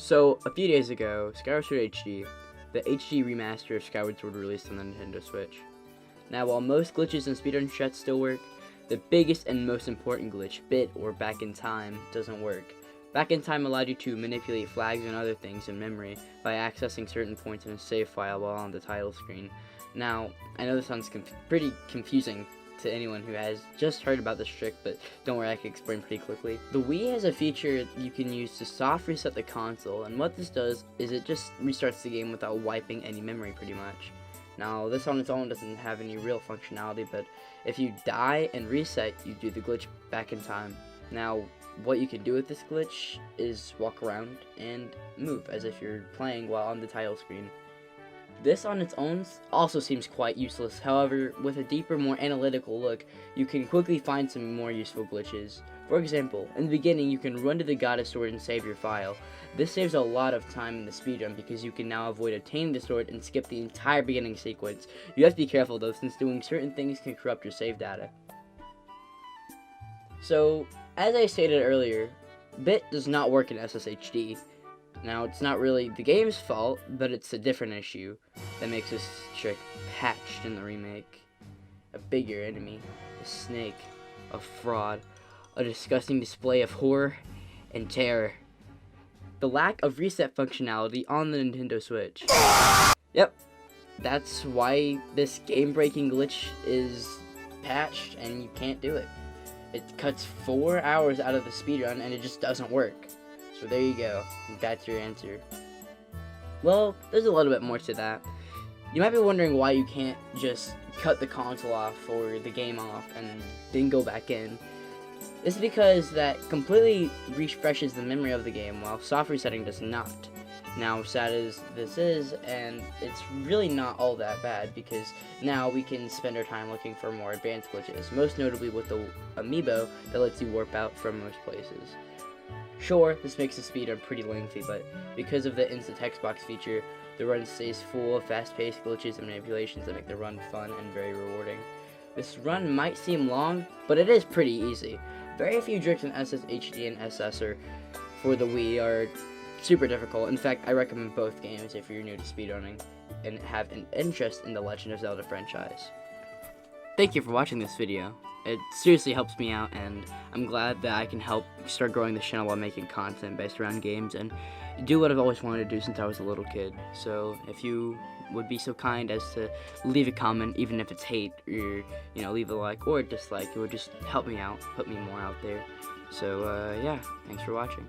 So, a few days ago, Skyward Sword HD, the HD remaster of Skyward Sword, released on the Nintendo Switch. Now, while most glitches in speedrun chats still work, the biggest and most important glitch, bit or back in time, doesn't work. Back in time allowed you to manipulate flags and other things in memory by accessing certain points in a save file while on the title screen. Now, I know this sounds pretty confusing to anyone who has just heard about this trick, but don't worry, I can explain pretty quickly. The Wii has a feature you can use to soft reset the console, and what this does is it just restarts the game without wiping any memory pretty much. Now, this on its own doesn't have any real functionality, but if you die and reset, you do the glitch back in time. Now, what you can do with this glitch is walk around and move as if you're playing while on the title screen. This on its own also seems quite useless. However, with a deeper, more analytical look, you can quickly find some more useful glitches. For example, in the beginning, you can run to the Goddess Sword and save your file. This saves a lot of time in the speedrun because you can now avoid obtaining the sword and skip the entire beginning sequence. You have to be careful though, since doing certain things can corrupt your save data. So, as I stated earlier, bit does not work in SSHD. Now, it's not really the game's fault, but it's a different issue that makes this trick patched in the remake. A bigger enemy, a snake, a fraud, a disgusting display of horror and terror. The lack of reset functionality on the Nintendo Switch. Yep, that's why this game-breaking glitch is patched and you can't do it. It cuts 4 hours out of the speedrun and it just doesn't work. So there you go, that's your answer. Well, there's a little bit more to that. You might be wondering why you can't just cut the console off or the game off and then go back in. It's because that completely refreshes the memory of the game, while soft resetting does not. Now, sad as this is, and it's really not all that bad, because now we can spend our time looking for more advanced glitches, most notably with the amiibo that lets you warp out from most places. Sure, this makes the speedrun pretty lengthy, but because of the instant text box feature, the run stays full of fast-paced glitches and manipulations that make the run fun and very rewarding. This run might seem long, but it is pretty easy. Very few tricks in SSHD and SS for the Wii are super difficult. In fact, I recommend both games if you're new to speedrunning and have an interest in the Legend of Zelda franchise. Thank you for watching this video. It seriously helps me out, and I'm glad that I can help start growing the channel while making content based around games and do what I've always wanted to do since I was a little kid. So if you would be so kind as to leave a comment, even if it's hate, or leave a like or a dislike, it would just help me out, put me more out there. So yeah, thanks for watching.